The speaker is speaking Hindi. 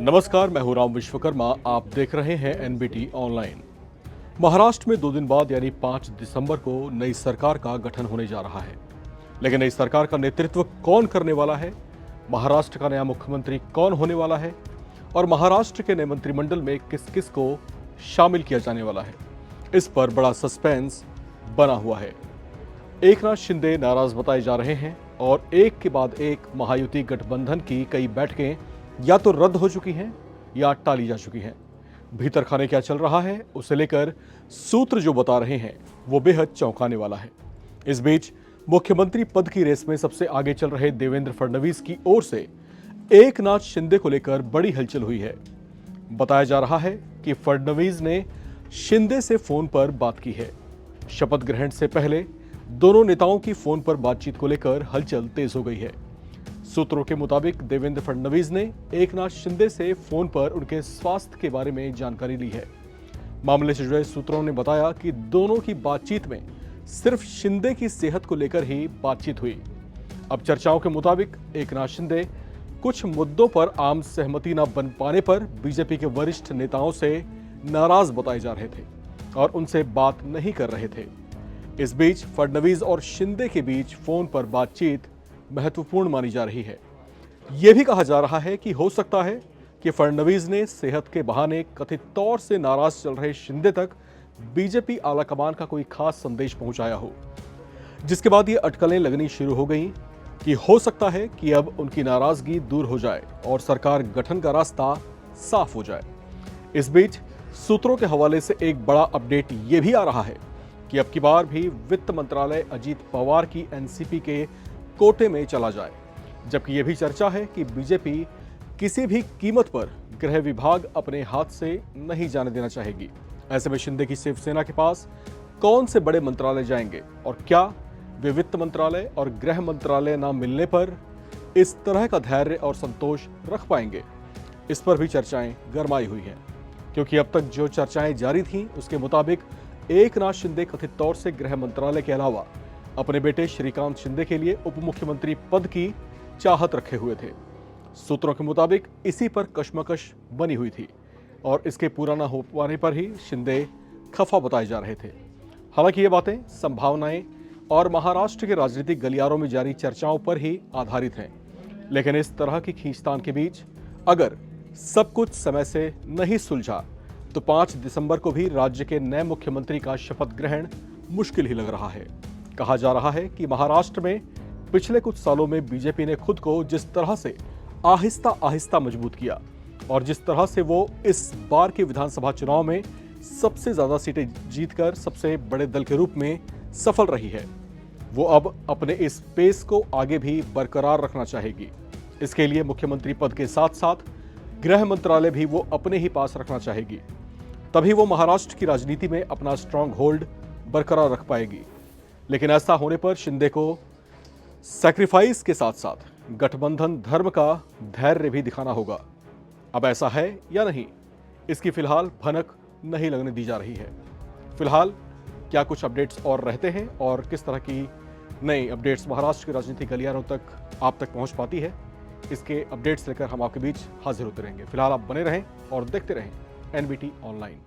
नमस्कार, मैं हूं राम विश्वकर्मा। आप देख रहे हैं एनबीटी ऑनलाइन। महाराष्ट्र में 2 दिन बाद यानी 5 दिसंबर को नई सरकार का गठन होने जा रहा है। लेकिन नई सरकार का नेतृत्व कौन करने वाला है, महाराष्ट्र का नया मुख्यमंत्री कौन होने वाला है और महाराष्ट्र के नए मंत्रिमंडल में किस किस को शामिल किया जाने वाला है, इस पर बड़ा सस्पेंस बना हुआ है। एकनाथ शिंदे नाराज बताए जा रहे हैं और एक के बाद एक महायुति गठबंधन की कई बैठकें या तो रद्द हो चुकी हैं या टाली जा चुकी हैं। भीतर खाने क्या चल रहा है उसे लेकर सूत्र जो बता रहे हैं वो बेहद चौंकाने वाला है। इस बीच मुख्यमंत्री पद की रेस में सबसे आगे चल रहे देवेंद्र फडणवीस की ओर से एकनाथ शिंदे को लेकर बड़ी हलचल हुई है। बताया जा रहा है कि फडणवीस ने शिंदे से फोन पर बात की है। शपथ ग्रहण से पहले दोनों नेताओं की फोन पर बातचीत को लेकर हलचल तेज हो गई है। सूत्रों के मुताबिक देवेंद्र फडणवीस ने एकनाथ शिंदे से फोन पर उनके स्वास्थ्य के बारे में जानकारी ली है। मामले से जुड़े सूत्रों ने बताया कि दोनों की बातचीत में सिर्फ शिंदे की सेहत को लेकर ही बातचीत हुई। अब चर्चाओं के मुताबिक एकनाथ शिंदे कुछ मुद्दों पर आम सहमति न बन पाने पर बीजेपी के वरिष्ठ नेताओं से नाराज बताए जा रहे थे और उनसे बात नहीं कर रहे थे। इस बीच फडणवीस और शिंदे के बीच फोन पर बातचीत महत्वपूर्ण मानी जा रही है। यह भी कहा जा रहा है कि हो सकता है कि फडणवीस ने सेहत के बहाने कथित तौर से नाराज चल रहे शिंदे तक बीजेपी आलाकमान का कोई खास संदेश पहुंचाया हो, जिसके बाद ये अटकलें लगनी शुरू हो गई कि हो सकता है कि अब उनकी नाराजगी दूर हो जाए और सरकार गठन का रास्ता साफ हो जाए। इस बीच सूत्रों के हवाले से एक बड़ा अपडेट ये भी आ रहा है कि अब की बार भी वित्त मंत्रालय अजीत पवार की एनसीपी के कोटे में चला जाए, जबकि यह भी चर्चा है कि बीजेपी किसी भी कीमत पर गृह विभाग अपने हाथ से नहीं जाने देना चाहेगी। ऐसे में शिंदे की शिवसेना के पास कौन से बड़े मंत्रालय जाएंगे और क्या वे वित्त मंत्रालय और गृह मंत्रालय न मिलने पर इस तरह का धैर्य और संतोष रख पाएंगे, इस पर भी चर्चाएं गरमाई हुई हैं। क्योंकि अब तक जो चर्चाएं जारी थीं उसके मुताबिक एकनाथ शिंदे कथित तौर से गृह मंत्रालय के अलावा अपने बेटे श्रीकांत शिंदे के लिए उप मुख्यमंत्री पद की चाहत रखे हुए थे। सूत्रों के मुताबिक इसी पर कशमकश बनी हुई थी और इसके पूरा न हो पाने पर ही शिंदे खफा बताए जा रहे थे। हालांकि ये बातें संभावनाएं और महाराष्ट्र के राजनीतिक गलियारों में जारी चर्चाओं पर ही आधारित हैं। लेकिन इस तरह की खींचतान के बीच अगर सब कुछ समय से नहीं सुलझा तो 5 दिसंबर को भी राज्य के नए मुख्यमंत्री का शपथ ग्रहण मुश्किल ही लग रहा है। कहा जा रहा है कि महाराष्ट्र में पिछले कुछ सालों में बीजेपी ने खुद को जिस तरह से आहिस्ता आहिस्ता मजबूत किया और जिस तरह से वो इस बार के विधानसभा चुनाव में सबसे ज्यादा सीटें जीतकर सबसे बड़े दल के रूप में सफल रही है, वो अब अपने इस पेस को आगे भी बरकरार रखना चाहेगी। इसके लिए मुख्यमंत्री पद के साथ साथ गृह मंत्रालय भी वो अपने ही पास रखना चाहेगी। तभी वो महाराष्ट्र की राजनीति में अपना स्ट्रांग होल्ड बरकरार रख पाएगी। लेकिन ऐसा होने पर शिंदे को सैक्रिफाइस के साथ साथ गठबंधन धर्म का धैर्य भी दिखाना होगा। अब ऐसा है या नहीं, इसकी फिलहाल भनक नहीं लगने दी जा रही है। फिलहाल क्या कुछ अपडेट्स और रहते हैं और किस तरह की नई अपडेट्स महाराष्ट्र के राजनीतिक गलियारों तक आप तक पहुंच पाती है, इसके अपडेट्स लेकर हम आपके बीच हाजिर होते रहेंगे। फिलहाल आप बने रहें और देखते रहें एनबीटी ऑनलाइन।